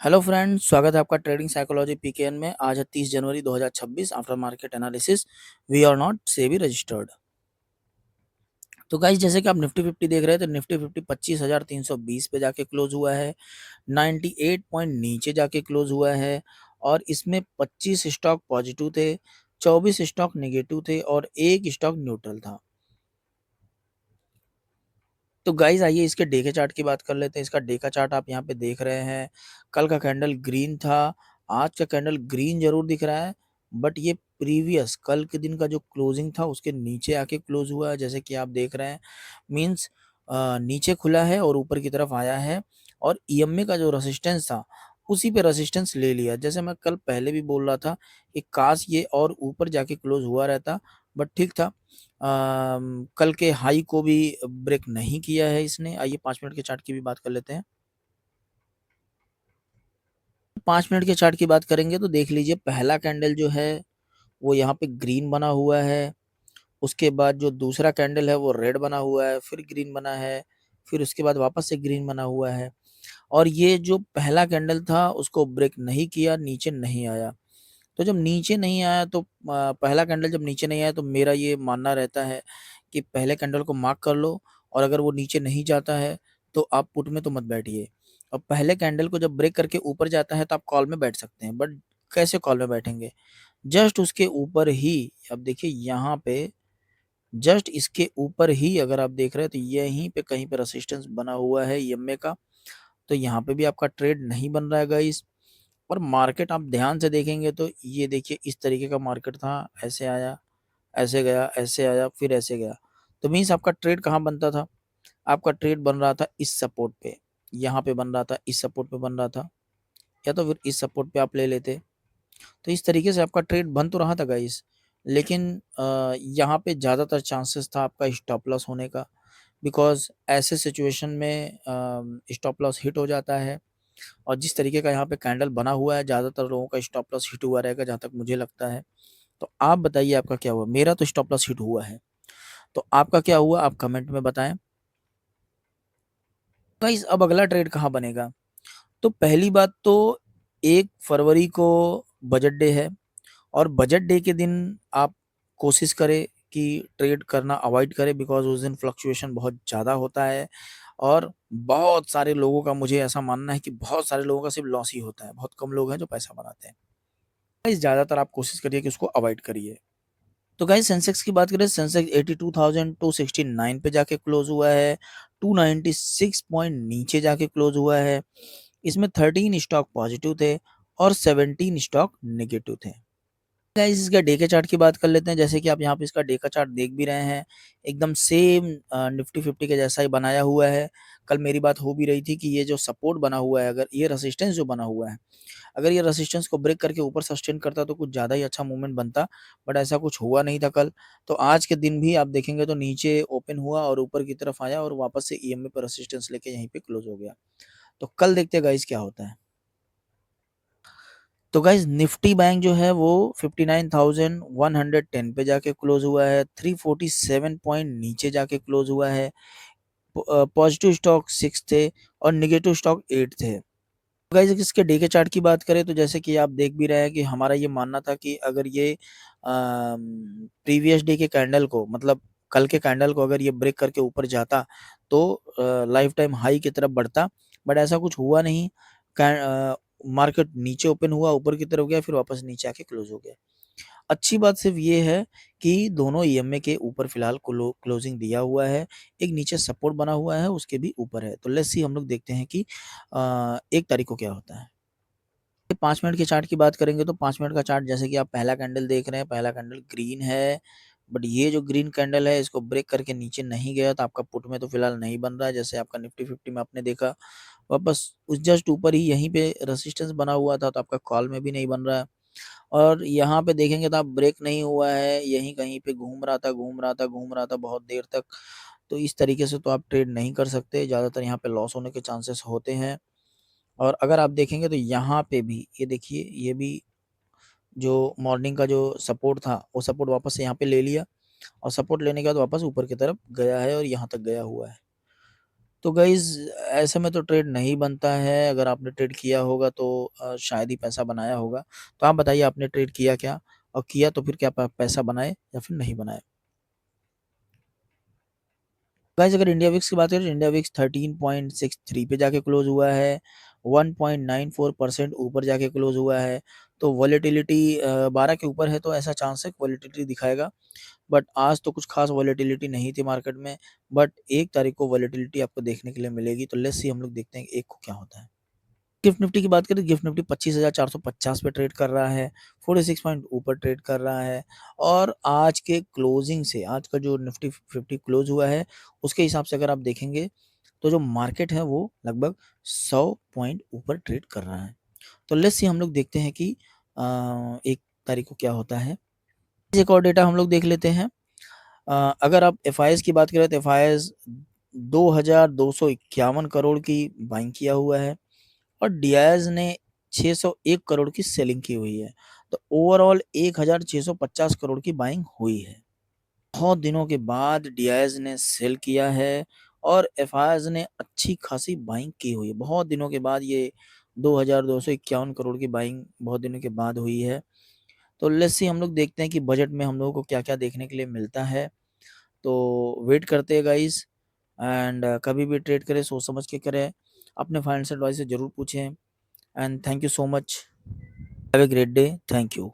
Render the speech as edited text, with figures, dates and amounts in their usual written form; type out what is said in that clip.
Hello friends, स्वागत है आपका ट्रेडिंग साइकोलॉजी पीकेएन में। आज है 30 जनवरी 2026। After market analysis we are not SEBI registered. तो गाइस, जैसे कि आप निफ्टी 50 देख रहे हैं, तो निफ्टी 50 25,320 पे जाके क्लोज हुआ है। 98 पॉइंट नीचे जाके क्लोज हुआ है और इसमें 25 स्टॉक पॉजिटिव थे, 24 स्टॉक नेगेटिव थे और एक स्टॉक न्यूट्रल था। तो गाइस, आइए इसके डे के चार्ट की बात कर लेते हैं। इसका डे का चार्ट आप यहाँ पे देख रहे हैं। कल का कैंडल ग्रीन था, आज का कैंडल ग्रीन जरूर दिख रहा है, बट ये प्रीवियस कल के दिन का जो क्लोजिंग था उसके नीचे आके क्लोज हुआ है, जैसे कि आप देख रहे हैं। मींस नीचे खुला है और ऊपर की तरफ आया है और ईएमए का जो रेजिस्टेंस था उसी पे रेजिस्टेंस ले लिया। जैसे मैं कल पहले भी बोल रहा था कि काश ये और ऊपर जाके क्लोज हुआ रहता, बट ठीक था। कल के हाई को भी ब्रेक नहीं किया है इसने। आइए 5 मिनट के चार्ट की भी बात कर लेते हैं। 5 मिनट के चार्ट की बात करेंगे तो देख लीजिए, पहला कैंडल जो है वो यहाँ पे ग्रीन बना हुआ है। उसके बाद जो दूसरा कैंडल है वो रेड बना हुआ है, फिर ग्रीन बना है, फिर उसके बाद वापस से ग्रीन बना हुआ है। और ये जो पहला कैंडल था उसको ब्रेक नहीं किया, नीचे नहीं आया। तो जब नीचे नहीं आया तो पहला कैंडल जब नीचे नहीं आया तो मेरा ये मानना रहता है कि पहले कैंडल को मार्क कर लो और अगर वो नीचे नहीं जाता है तो आप पुट में तो मत बैठिए। और पहले कैंडल को जब ब्रेक करके ऊपर जाता है तो आप कॉल में बैठ सकते हैं, बट कैसे कॉल में बैठेंगे? जस्ट उसके ऊपर ही, अब देखिए यहाँ पे जस्ट इसके ऊपर ही अगर आप देख रहे हैं तो यहीं पे कहीं पे रेसिस्टेंस बना हुआ है ईएमए का। तो यहाँ पे भी आपका ट्रेड नहीं बन रहा है गाइस। और मार्केट आप ध्यान से देखेंगे तो ये देखिए इस तरीके का मार्केट था, ऐसे आया, ऐसे गया, ऐसे आया, फिर ऐसे गया। तो मीन्स आपका ट्रेड कहाँ बनता था? आपका ट्रेड बन रहा था इस सपोर्ट पे, यहाँ पे बन रहा था, इस सपोर्ट पे बन रहा था, या तो फिर इस सपोर्ट पे आप ले लेते। तो इस तरीके से आपका ट्रेड बन तो रहा था गाइस, लेकिन यहाँ पे ज़्यादातर चांसेस था आपका स्टॉप लॉस होने का, बिकॉज ऐसे सिचुएशन में स्टॉप लॉस हिट हो जाता है। और जिस तरीके का यहाँ पे कैंडल बना हुआ है, ज़्यादातर लोगों का स्टॉप लॉस हिट हुआ रहेगा, जहाँ तक मुझे लगता है। तो आप बताइए आपका क्या हुआ? मेरा तो स्टॉप लॉस हिट हुआ है, तो आपका क्या हुआ आप कमेंट में बताएं। गाइस, अब अगला ट्रेड कहाँ बनेगा? तो पहली बात तो 1 फरवरी को बजट डे है और बजट डे के दिन आप कोशिश करें कि ट्रेड करना अवॉइड करें, बिकॉज उस दिन फ्लक्चुएशन बहुत ज़्यादा होता है और बहुत सारे लोगों का, मुझे ऐसा मानना है कि बहुत सारे लोगों का सिर्फ लॉस ही होता है, बहुत कम लोग हैं जो पैसा बनाते हैं। गाइस, ज़्यादातर आप कोशिश करिए कि उसको अवॉइड करिए। तो गाइस, सेंसेक्स की बात करें, सेंसेक्स 82,269 पे जाके क्लोज हुआ है। 296 पॉइंट नीचे जाके क्लोज हुआ है। इसमें 13 स्टॉक पॉजिटिव थे और 17 स्टॉक नेगेटिव थे। गाइस, इसका डे के चार्ट की बात कर लेते हैं। जैसे कि आप यहाँ पे इसका डे का चार्ट देख भी रहे हैं, एकदम सेम निफ्टी 50 के जैसा ही बनाया हुआ है। कल मेरी बात हो भी रही थी कि ये जो सपोर्ट बना हुआ है, अगर ये रेसिस्टेंस जो बना हुआ है, अगर ये रेसिस्टेंस को ब्रेक करके ऊपर सस्टेन करता तो कुछ ज़्यादा ही अच्छा मूवमेंट बनता, बट ऐसा कुछ हुआ नहीं था कल। तो आज के दिन भी आप देखेंगे तो नीचे ओपन हुआ और ऊपर की तरफ आया और वापस से ईएमए पर रेसिस्टेंस लेके यहीं पे क्लोज हो गया। तो कल देखते हैं गाइस क्या होता है। तो गाइस, निफ्टी बैंक जो है वो 59,110 पे जाके क्लोज हुआ है। 347 पॉइंट नीचे जाके क्लोज हुआ है। पॉजिटिव स्टॉक 6 थे और निगेटिव स्टॉक 8 थे। गाइस, इसके डे के चार्ट की बात करें तो जैसे कि आप देख भी रहे हैं कि हमारा ये मानना था कि अगर ये प्रीवियस डे के कैंडल को, मतलब कल के कैंडल को अगर ये ब्रेक करके ऊपर जाता तो लाइफ टाइम हाई की तरफ बढ़ता, बट ऐसा कुछ हुआ नहीं। मार्केट नीचे ओपन हुआ, ऊपर की तरफ गया, फिर वापस नीचे आके क्लोज हो गया। अच्छी बात सिर्फ ये है कि दोनों ईएमए के ऊपर फिलहाल क्लोजिंग दिया हुआ है। एक नीचे सपोर्ट बना हुआ है, उसके भी ऊपर है। तो लेट्स सी, हम लोग देखते हैं कि 1 तारीख को क्या होता है। 5 मिनट के चार्ट की बात करेंगे तो 5 मिनट का चार्ट, जैसे कि आप पहला कैंडल देख रहे हैं, पहला कैंडल ग्रीन है, बट ये जो ग्रीन कैंडल है इसको ब्रेक करके नीचे नहीं गया तो आपका पुट में तो फिलहाल नहीं बन रहा है। जैसे आपका निफ्टी 50 में आपने देखा, वापस उस जस्ट ऊपर ही यहीं पे रेसिस्टेंस बना हुआ था, तो आपका कॉल में भी नहीं बन रहा है। और यहाँ पे देखेंगे तो आप ब्रेक नहीं हुआ है, यहीं कहीं पे घूम रहा था, घूम रहा था, घूम रहा था बहुत देर तक। तो इस तरीके से तो आप ट्रेड नहीं कर सकते, ज़्यादातर यहाँ पे लॉस होने के चांसेस होते हैं। और अगर आप देखेंगे तो यहाँ पे भी ये देखिए, ये भी जो मॉर्निंग का जो सपोर्ट था वो सपोर्ट वापस से यहाँ पे ले लिया और सपोर्ट लेने के बाद वापस ऊपर की तरफ गया है और यहाँ तक गया हुआ है। तो गाइज़ ऐसे में तो ट्रेड नहीं बनता है, अगर आपने ट्रेड किया होगा तो शायद ही पैसा बनाया होगा। तो आप बताइए आपने ट्रेड किया क्या? और किया तो फिर क्या प पैसा बनाए या फिर नहीं बनाए? गाइस अगर इंडिया विक्स की बात करें तो इंडिया विक्स 13.63 पे जाके क्लोज हुआ है, 1.94% ऊपर जाके क्लोज हुआ है। तो वॉलेटिलिटी 12 के ऊपर है तो ऐसा चांस है वॉलेटिलिटी दिखाएगा। बट आज तो कुछ खास वॉलेटिलिटी नहीं थी मार्केट में, बट 1 तारीख को वॉलेटिलिटी आपको देखने के लिए मिलेगी। तो लेट्स सी हम लोग देखते हैं 1 को क्या होता है। गिफ्ट निफ्टी की बात करें तो गिफ्ट निफ्टी 25,450 पे ट्रेड कर रहा है, 46 पॉइंट ऊपर ट्रेड कर रहा है और आज के क्लोजिंग से आज का जो निफ्टी 50 क्लोज हुआ है उसके हिसाब से अगर आप देखेंगे तो जो मार्केट है वो लगभग 100 पॉइंट ऊपर ट्रेड कर रहा है। तो लेट्स सी हम लोग देखते हैं कि 1 तारीख को क्या होता है। एक और डेटा हम लोग देख लेते हैं। अगर आप एफआईएस की बात करें तो एफआईएस 2,251 करोड़ की बाइंग किया हुआ है और डियाज ने 601 करोड़ की सेलिंग की हुई है। तो ओवरऑल 1,650 करोड़ की बाइंग हुई है। बहुत दिनों के बाद डियाज ने सेल किया है और एफआईएस ने अच्छी खासी बाइंग की हुई है। बहुत दिनों के बाद ये 2,251 करोड़ की बाइंग बहुत दिनों के बाद हुई है। तो लेट्स सी हम लोग देखते हैं कि बजट में हम लोगों को क्या-क्या देखने के लिए मिलता है। तो वेट करते हैं गाइस एंड कभी भी ट्रेड करें सोच समझ के करें। अपने फाइनेंशियल एडवाइस से ज़रूर पूछें and thank you so much. Have a great day. Thank you.